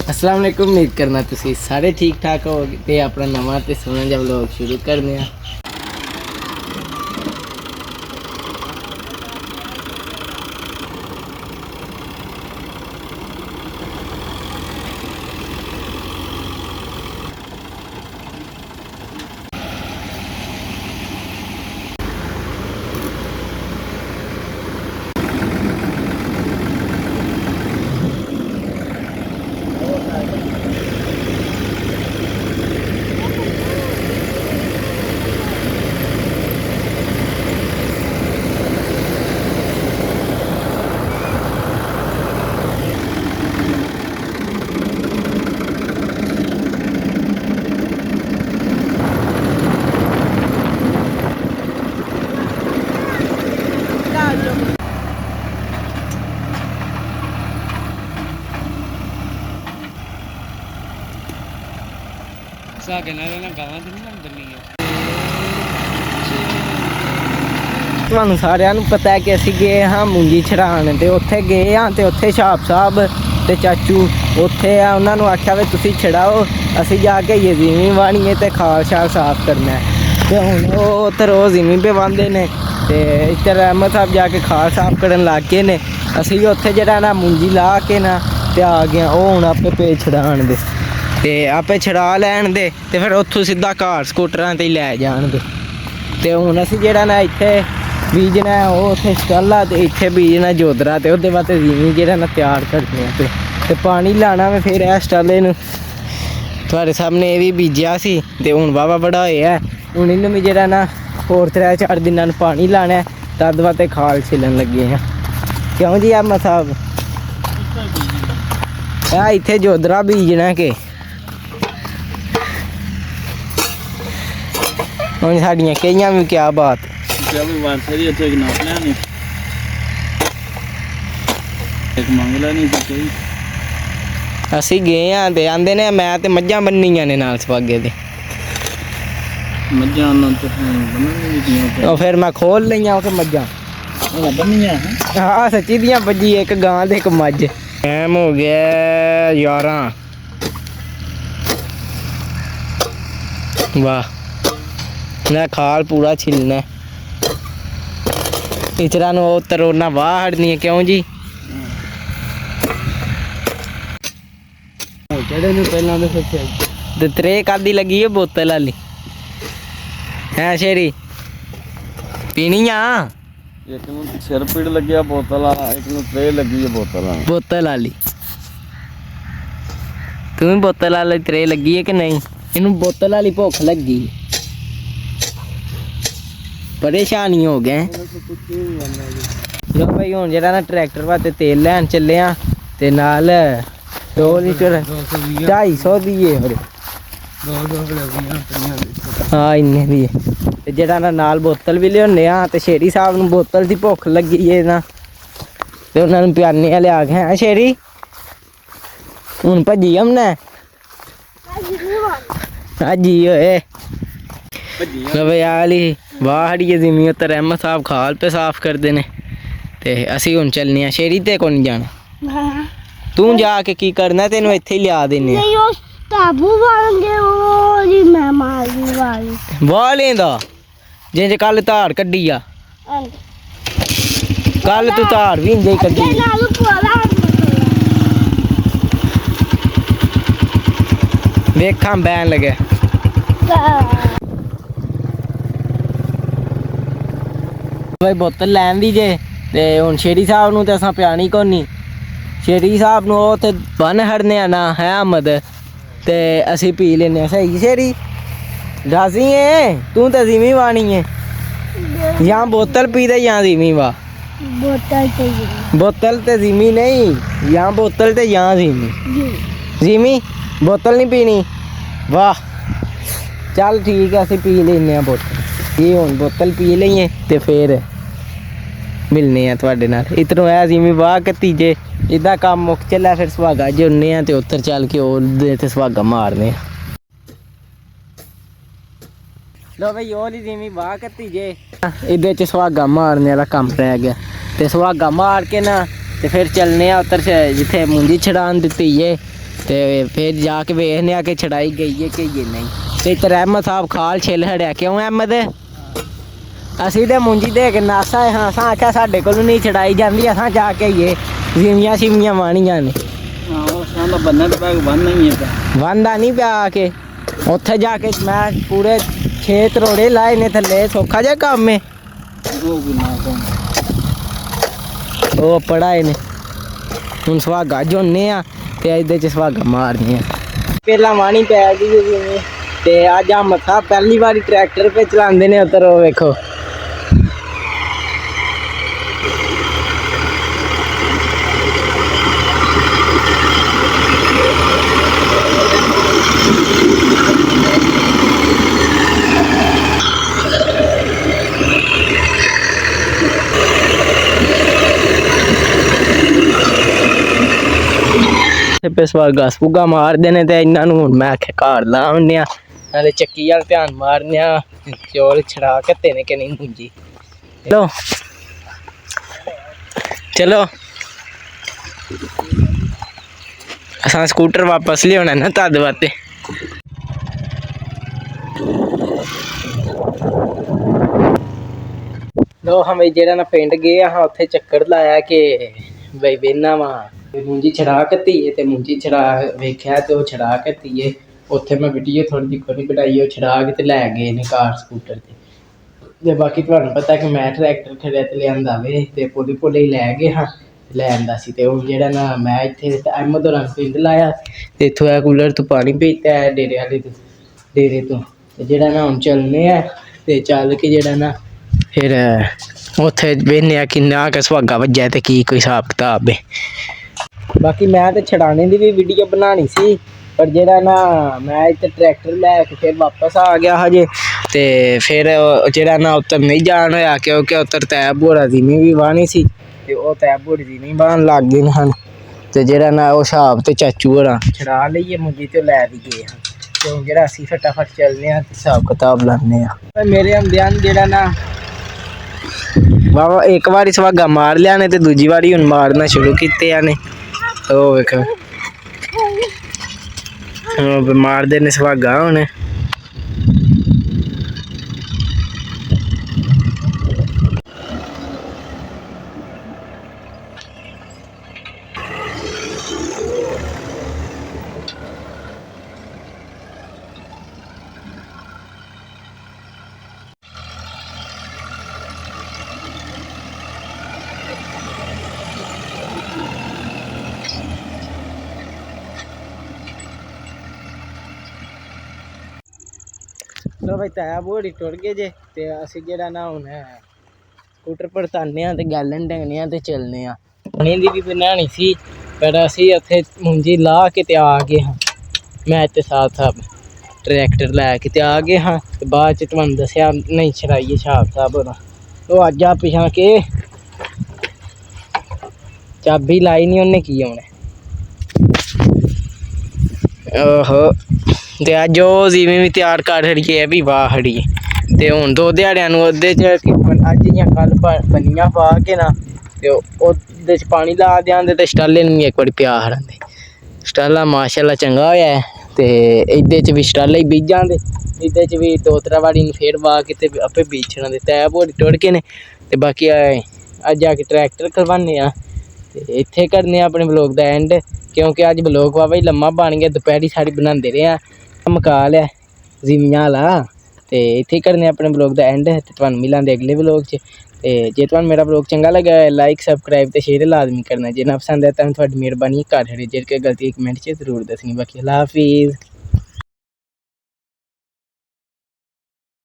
अस्सलाम वालेकुम। उम्मीद करना तुसी सारे ठीक ठाक हो ते अपना नवा ते सोहना जिहा व्लॉग शुरू करने आ। ਤੁਹਾਨੂੰ ਸਾਰਿਆਂ ਨੂੰ ਪਤਾ ਹੈ ਕਿ ਅਸੀਂ ਗਏ ਹਾਂ ਮੂੰਗੀ ਛੜਾਣ ਤੇ ਉੱਥੇ ਗਏ ਹਾਂ ਤੇ ਉੱਥੇ ਛਾਪ ਸਾਹਿਬ ਤੇ ਚਾਚੂ ਉੱਥੇ ਆ। ਉਹਨਾਂ ਨੂੰ ਆਖਿਆ ਵੀ ਤੁਸੀਂ ਛੜਾਓ, ਅਸੀਂ ਜਾ ਕੇ ਯਜ਼ੀਮੀ ਵਾਣੀਏ ਤੇ ਖਾਲ ਛਾਲ ਸਾਫ਼ ਕਰਨਾ ਤੇ ਹੁਣ ਉਹ ਉੱਥੇ ਰੋਜ਼ ਜ਼ਮੀਨ पे ਵਾਂਦੇ ਨੇ ਤੇ ਇੱਧਰ ਅਹਿਮਦ ਸਾਹਿਬ ਜਾ ਕੇ ਖਾਲ ਸਾਫ਼ ਕਰਨ ਲੱਗ ਗਏ ਨੇ। ਅਸੀਂ ਵੀ ਉੱਥੇ ਜਿਹੜਾ ਨਾ ਮੂੰਗੀ ਲਾ ਕੇ ਨਾ ਤੇ ਆ ਗਏ। ਉਹ ਹੁਣ ਆਪੇ ਪੇ ਛੜਾਣ ਦੇ ਤੇ ਆਪੇ ਛੜਾ ਲੈਣ ਦੇ ਤੇ ਫਿਰ ਉੱਥੋਂ ਸਿੱਧਾ ਘਰ ਸਕੂਟਰਾਂ ਤੇ ਹੀ ਲੈ ਜਾਣਗੇ। ਤੇ ਹੁਣ ਅਸੀਂ ਜਿਹੜਾ ਨਾ ਇੱਥੇ ਬੀਜਣਾ ਉਹ ਉੱਥੇ ਸਟਾਲਾ ਤੇ ਇੱਥੇ ਬੀਜਣਾ ਜੋਦਰਾ ਤੇ ਉਹਦੇ ਵਾਸਤੇ ਜ਼ਮੀਨ ਜਿਹੜਾ ਨਾ ਤਿਆਰ ਕਰਨੀ ਆ ਤੇ ਪਾਣੀ ਲਾਣਾ ਵੇ। ਫਿਰ ਇਹ ਸਟਾਲੇ ਨੂੰ ਤੁਹਾਡੇ ਸਾਹਮਣੇ ਇਹ ਵੀ ਬੀਜਿਆ ਸੀ ਤੇ ਹੁਣ ਵਾਹਵਾ ਬੜਾ ਹੋਇਆ। ਹੁਣ ਇਹਨੂੰ ਵੀ ਜਿਹੜਾ ਨਾ ਹੋਰ 3-4 ਦਿਨਾਂ ਨੂੰ ਪਾਣੀ ਲਾਣਾ ਤਦ ਵਾਸਤੇ ਖਾਲ ਛਿਲਣ ਲੱਗੇ ਆ। ਕਿਉਂ ਜੀ ਆਮਾ ਸਾਹਿਬ ਆ ਇੱਥੇ ਜੋਦਰਾ ਬੀਜਣਾ ਕਿ ਹੁਣ ਸਾਡੀਆਂ ਕਈਆਂ ਵੀ ਕਿਆ ਬਾਤ ਅਸੀਂ ਗਏ ਹਾਂ ਤੇ ਆਂਦੇ ਨੇ ਮੈਂ ਤੇ ਮੱਝਾਂ ਬੰਨੀਆਂ ਨੇ ਨਾਲ ਸਵਾਗੇ ਦੇ ਮੱਝਾਂ ਉਹ ਫਿਰ ਮੈਂ ਖੋਲ ਲਈਆਂ ਉਹ ਮੱਝਾਂ ਬੰਨੀਆਂ। ਹਾਂ ਸੱਚੀ ਦੀਆਂ ਵੱਜੀ ਇੱਕ ਗਾਂ ਤੇ ਇੱਕ ਮੱਝ। ਟਾਈਮ ਹੋ ਗਿਆ 11। ਵਾਹ ਨਾ ਖਾਲ ਪੂਰਾ ਛਿਲਣਾ ਇਤਰਾ ਨੂੰ ਉਹ ਤਰੋਨਾ ਵਾਹ ਹੜਨੀ ਹੈ। ਕਿਉਂ ਜੀ ਜਿਹੜੇ ਨੂੰ ਪਹਿਲਾਂ ਦੇ ਸੱਚੇ ਤੇ ਤਰੇ ਕਾਦੀ ਲੱਗੀ ਹੈ ਬੋਤਲ ਵਾਲੀ ਹੈ ਸ਼ੇਰੀ ਪੀਣੀ ਆ। ਇੱਕ ਨੂੰ ਸਿਰ ਪੀੜ ਲੱਗਿਆ ਬੋਤਲ ਵਾਲਾ, ਇੱਕ ਨੂੰ ਤਰੇ ਲੱਗੀ ਹੈ ਬੋਤਲ ਵਾਲੀ। ਤੂੰ ਬੋਤਲ ਵਾਲੀ ਤਰੇ ਲੱਗੀ ਹੈ ਕਿ ਨਹੀਂ? ਇਹਨੂੰ ਬੋਤਲ ਵਾਲੀ ਭੁੱਖ ਲੱਗੀ। ਪਰੇਸ਼ਾਨੀ ਹੋ ਗਏ ਲੋ ਭਾਈ। ਹੁਣ ਜਿਹੜਾ ਨਾ ਟਰੈਕਟਰ ਵਾਸਤੇ ਤੇਲ ਲੈਣ ਚੱਲੇ ਆ ਤੇ ਨਾਲ 2 ਲੀਟਰ 250 ਦੀ ਹੈ। ਹਾਂ ਇੰਨੇ ਦੀ ਤੇ ਜਿਹੜਾ ਨਾ ਨਾਲ ਬੋਤਲ ਵੀ ਲਿਆਉਂਦੇ ਆ ਤੇ ਸ਼ੇਰੀ ਸਾਹਿਬ ਨੂੰ ਬੋਤਲ ਦੀ ਭੁੱਖ ਲੱਗੀ ਹੈ ਨਾ ਤੇ ਉਹਨਾਂ ਨੂੰ ਪਿਆਨੇ ਲਿਆ ਕੇ ਹੈ ਸ਼ੇਰੀ। ਹੁਣ ਭੱਜੀ ਹਮਨੇ ਜੀ ਓਏ ਵਾਲੀ ਵਾਹੜੀ ਜ਼ਮੀਨ ਉੱਤੇ ਰਹਿਮਤ ਸਾਹਿਬ ਖਾਲ पे ਸਾਫ਼ ਕਰਦੇ ਨੇ ਤੇ ਅਸੀਂ ਹੁਣ ਚੱਲਨੇ ਆ। ਸ਼ੇਰੀ ਤੇ ਕੋਈ ਨਹੀਂ ਜਾਣਾ। ਤੂੰ ਜਾ ਕੇ ਕੀ ਕਰਨਾ? ਤੈਨੂੰ ਇੱਥੇ ਹੀ ਲਿਆ ਦੇਣੇ ਵਾਲੇ ਦਾ ਜੇ ਕੱਲ ਧਾਰ ਕੱਢੀ ਆ। ਕੱਲ ਤੂੰ ਧਾਰ ਵੀ ਇੰਜੇ ਕੱਢੀ ਵੇਖਾਂ ਬੈਨ ਲੱਗਿਆ। भाई बोतल लैन दी जे ते हुण शेरी साहब नूं ते असां पियानी कोनी। शेरी साहब नूं ओह ते बन हड़ने ना है अहमद ते असीं पी लेने। सही शेरी राजी है तू तो जिमी वानी है या बोतल पी दे या जिमी वा बोतल ते जिमी नहीं या बोतल ते या जिमी जिमी बोतल नहीं पीनी। वाह चल ठीक है असीं पी लेने बोतल। ये हुण बोतल पी लईए ते फिर मिलने आ तुहाडे नाल। इधरों है जिमी वाह कती जे इदा काम मुक चला फिर सुहागा जुड़ने आ ते उत्तर चल के और सुहागा मारने। लो भाई ओली जिमी वाह कती जे इदे च सुहागा मारने वाला काम रह गया ते सुहागा मार के ना ਤੇ ਫਿਰ ਚੱਲਨੇ ਆ ਉੱਧਰ ਜਿੱਥੇ ਮੁੰਜੀ ਛੜਾਣ ਦਿੱਤੀ ਏ ਤੇ ਫਿਰ ਜਾ ਕੇ ਵੇਖਨੇ ਆ ਕਿ ਛੜਾਈ ਗਈ ਏ ਕਿ ਨਹੀਂ। ਤੇ ਇੱਧਰ ਅਹਿਮਦ ਸਾਹਿਬ ਖਾਲ ਛਿੱਲ ਹੜਿਆ। ਕਿਉਂ ਅਹਿਮਦ? ਅਸੀਂ ਤੇ ਮੁੰਜੀ ਦੇ ਕੇ ਨਾਸਾ ਹਾਂ, ਅਸਾਂ ਆਖਿਆ ਸਾਡੇ ਕੋਲ ਨਹੀਂ ਛੜਾਈ ਜਾਂਦੀ, ਅਸਾਂ ਜਾ ਕੇ ਇਹ ਜ਼ਿਮੀਆਂ ਸ਼ਿਮੀਆਂ ਵਾਣੀਆਂ ਨੇ। ਬੰਦਾ ਨਹੀਂ ਪਿਆ ਆ ਕੇ ਉੱਥੇ ਜਾ ਕੇ ਮੈਂ ਪੂਰੇ 6 ਤਰੋੜੇ ਲਾਏ ਨੇ ਥੱਲੇ। ਸੌਖਾ ਜਿਹਾ ਕੰਮ ਏ ਉਹ ਪੜਾਏ ਨੇ। ਹੁਣ ਸੁਹਾਗਾ ਜੋਨੇ ਆ ਤੇ ਇਹਦੇ ਚ ਸੁਹਾਗਾ ਮਾਰਨੀ ਆ। ਪਹਿਲਾਂ ਵਾਣੀ ਪੈ ਗਈ ਤੇ ਅੱਜ ਆ ਮੱਥਾ ਪਹਿਲੀ ਵਾਰੀ ਟਰੈਕਟਰ ਤੇ ਚਲਾਉਂਦੇ ਨੇ ਉੱਧਰ। ਉਹ ਵੇਖੋ ਸੁਹਾਗਾ ਸਪੂਗਾ ਮਾਰਦੇ ਨੇ ਤੇ ਇਹਨਾਂ ਨੂੰ ਹੁਣ ਮੈਂ ਆਖਿਆ ਘਰ ਲਾ ਆਉਂਦੇ ਆ, ਨਾਲੇ ਚੱਕੀ ਵੱਲ ਧਿਆਨ ਮਾਰਨੇ ਆ ਚੌਲ ਛੜਾ ਘੱਤੇ ਨੇ ਕਿ ਨਹੀਂ ਮੁੰਜੀ। ਚਲੋ ਚਲੋ ਅਸਾਂ ਸਕੂਟਰ ਵਾਪਸ ਲਿਆਉਣਾ ਨਾ ਤਦ ਵਾਸਤੇ। ਲੋ ਹਮੇ ਜਿਹੜਾ ਨਾ ਪਿੰਡ ਗਏ ਹਾਂ ਉੱਥੇ ਚੱਕਰ ਲਾਇਆ ਕਿ ਬਈ ਵੇਨਾ ਵਾ ਮੁੰਜੀ ਛੜਾ ਘੱਤੀ ਤੇ ਮੁੰਜੀ ਛੜਾ ਵੇਖਿਆ ਤੇ ਉਹ ਛੜਾ ਘੱਤੀ। ਉੱਥੇ ਮੈਂ ਵੀਡੀਓ ਥੋੜੀ ਜਿਹੀ ਖੋਲੀ ਕਢਾਈ, ਉਹ ਛੜਾ ਕੇ ਤੇ ਲੈ ਗਏ ਨੇ ਕਾਰ ਸਕੂਟਰ ਤੇ ਬਾਕੀ ਤੁਹਾਨੂੰ ਪਤਾ ਕਿ ਮੈਂ ਟਰੈਕਟਰ ਖੜਿਆ ਤੇ ਲਿਆਂਦਾ ਵੇ ਤੇ ਪੋਲੀ ਹੀ ਲੈ ਗਏ ਹਾਂ ਲੈ ਆਂਦਾ ਸੀ। ਤੇ ਉਹ ਜਿਹੜਾ ਨਾ ਮੈਂ ਇੱਥੇ ਅਹਿਮਦ ਹੋਰਾਂ ਪਿੰਡ ਲਾਇਆ ਤੇ ਇੱਥੋਂ ਇਹ ਕੂਲਰ ਤੋਂ ਪਾਣੀ ਪੀਤਾ ਡੇਰੇ ਵਾਲੇ ਤੋਂ ਡੇਰੇ ਤੋਂ। ਤੇ ਜਿਹੜਾ ਨਾ ਹੁਣ ਚੱਲਨੇ ਆ ਤੇ ਚੱਲ ਕੇ ਜਿਹੜਾ ਨਾ ਫਿਰ ਉੱਥੇ ਵੇਖਦੇ ਆ ਕਿੰਨਾ ਕੁ ਸੁਹਾਗਾ ਵੱਜਿਆ ਤੇ ਕੀ ਕੋਈ ਹਿਸਾਬ ਕਿਤਾਬ ਹੈ। ਬਾਕੀ ਮੈਂ ਤਾਂ ਛਡਾਣੇ ਦੀ ਵੀ ਵੀਡੀਓ ਬਣਾਉਣੀ ਸੀ, ਪਰ ਜਿਹੜਾ ਨਾ ਮੈਂ ਇੱਥੇ ਟਰੈਕਟਰ ਲੈ ਕੇ ਫਿਰ ਵਾਪਸ ਆ ਗਿਆ ਹਜੇ। ਤੇ ਫਿਰ ਜਿਹੜਾ ਨਾ ਉੱਤਰ ਨਹੀਂ ਜਾਣ ਹੋਇਆ ਕਿਉਂਕਿ ਉੱਤਰ ਤੈਬ ਹੋਰਾਂ ਦੀ ਵੀ ਵਾਹਣੀ ਸੀ ਤੇ ਉਹ ਤੈਬ ਹੋਰੀ ਦੀ ਨਹੀਂ ਵਾਹਣ ਲੱਗ ਗਏ ਹਨ। ਤੇ ਜਿਹੜਾ ਨਾ ਉਹ ਹਿਸਾਬ ਤੇ ਚਾਚੂ ਹੋਰਾਂ ਛਡਾ ਲਈਏ ਮੁੰਜੀ ਤੇ ਲੈ ਵੀ ਗਏ ਹਨ। ਤੇ ਹੁਣ ਜਿਹੜਾ ਅਸੀਂ ਫਟਾਫਟ ਚੱਲਦੇ ਹਾਂ ਤੇ ਹਿਸਾਬ ਕਿਤਾਬ ਲਾਉਂਦੇ ਹਾਂ। ਮੇਰੇ ਹੁੰਦਿਆਂ ਜਿਹੜਾ ਨਾ ਬਾਬਾ ਇੱਕ ਵਾਰੀ ਸੁਹਾਗਾ ਮਾਰ ਲਿਆ ਨੇ ਤੇ ਦੂਜੀ ਵਾਰੀ ਹੁਣ ਮਾਰਨਾ ਸ਼ੁਰੂ ਕੀਤੇ ਆ ਨੇ। ਉਹ ਵੇਖ ਮਾਰਦੇ ਨੇ ਸੁਹਾਗਾ ਹੁਣ। ਲੋ ਭਾਈ ਤਾਇਆ ਬੋੜੀ ਟੁੱਟ ਗਏ ਜੇ ਤੇ ਅਸੀਂ ਜਿਹੜਾ ਨਾ ਹੁਣ ਸਕੂਟਰ ਪੜਤਾਨੇ ਆ ਤੇ ਗੈਲਨ ਡੰਗਨੇ ਆ ਤੇ ਚੱਲਨੇ ਆ। ਪਾਣੀ ਦੀ ਵੀ ਬਣਾਉਣੀ ਸੀ ਪਰ ਅਸੀਂ ਉੱਥੇ ਮੁੰਜੀ ਲਾ ਕੇ ਤੇ ਆ ਗਏ ਹਾਂ। ਮੈਂ ਤੇ ਸਾਥ ਟਰੈਕਟਰ ਲੈ ਕੇ ਤੇ ਆ ਗਏ ਹਾਂ ਤੇ ਬਾਅਦ ਚ ਤੁਹਾਨੂੰ ਦੱਸਿਆ ਨਹੀਂ ਛੜਾਈਏ ਹਿਸਾਬ ਸਾਹਿਬ ਹੋਣਾ। ਉਹ ਅੱਜ ਆ ਪਿਛਾ ਕੇ ਚਾਬੀ ਲਾਈ ਨਹੀਂ ਉਹਨੇ ਕੀ ਆਉਣਾ। ਓਹੋ ਤੇ ਅੱਜ ਉਹ ਜਿਵੇਂ ਵੀ ਤਿਆਰ ਕਰ ਹੜੀਏ ਇਹ ਵੀ ਵਾਹ ਹੜੀਏ ਤੇ ਹੁਣ 2 ਦਿਹਾੜਿਆਂ ਨੂੰ ਉਹਦੇ 'ਚ ਅੱਜ ਜਾਂ ਕੱਲ੍ਹ ਪੰਨੀਆਂ ਪਾ ਕੇ ਨਾ ਤੇ ਉਹਦੇ 'ਚ ਪਾਣੀ ਲਾ ਦਿਆਂਦੇ ਤੇ ਸਟਾਲੇ ਨੂੰ ਵੀ ਇੱਕ ਵਾਰੀ ਪਿਆ ਹੜਾਂਦੇ। ਸਟਾਲਾ ਮਾਸ਼ਾਅੱਲਾ ਚੰਗਾ ਹੋਇਆ ਤੇ ਇਹਦੇ 'ਚ ਵੀ ਸਟਾਲੇ ਹੀ ਬੀਜਾਂਦੇ, ਇਹਦੇ 'ਚ ਵੀ 2-3 ਵਾਰੀ ਨੂੰ ਫੇਰ ਵਾ ਕੇ ਤੇ ਆਪੇ ਬੀਜਣਾ ਦੇ ਤੈ ਬੋੜੀ ਟੁੱਟ ਕੇ ਨੇ। ਤੇ ਬਾਕੀ ਅੱਜ ਜਾ ਕੇ ਟਰੈਕਟਰ ਕਰਵਾਉਂਦੇ ਆ ਤੇ ਇੱਥੇ ਕਰਨੇ ਆ ਆਪਣੇ ਬਲੌਗ ਦਾ ਐਂਡ ਕਿਉਂਕਿ ਅੱਜ ਬਲੌਗ ਵਾਵਾ ਹੀ ਲੰਮਾ ਬਣ ਗਿਆ। ਦੁਪਹਿਰੀ ਸਾਡੀ ਬਣਾਉਂਦੇ ਰਹੇ ਆ ਮੁਕਾ ਲਿਆ ਜ਼ਿਮੀਆਂ ਵਾਲਾ ਤੇ ਇੱਥੇ ਕਰਨੇ ਆਪਣੇ ਬਲੌਗ ਦਾ ਐਂਡ ਤੇ ਤੁਹਾਨੂੰ ਮਿਲਾਂਗੇ ਅਗਲੇ ਬਲੌਗ 'ਚ। ਤੇ ਜੇ ਤੁਹਾਨੂੰ ਮੇਰਾ ਬਲੌਗ ਚੰਗਾ ਲੱਗਾ ਲਾਈਕ ਸਬਸਕ੍ਰਾਈਬ ਤੇ ਸ਼ੇਅਰ ਲਾਜ਼ਮੀ ਕਰਨਾ। ਜੇ ਨਾ ਪਸੰਦ ਹੈ ਤਾਂ ਤੁਹਾਡੀ ਮਿਹਰਬਾਨੀ ਘਰ ਹਰੇ ਜੇ ਕੋਈ ਗਲਤੀ ਕਮੈਂਟ 'ਚ ਜ਼ਰੂਰ ਦੱਸਣੀ। ਬਾਕੀ ਅੱਲਾ ਹਾਫਿਜ਼।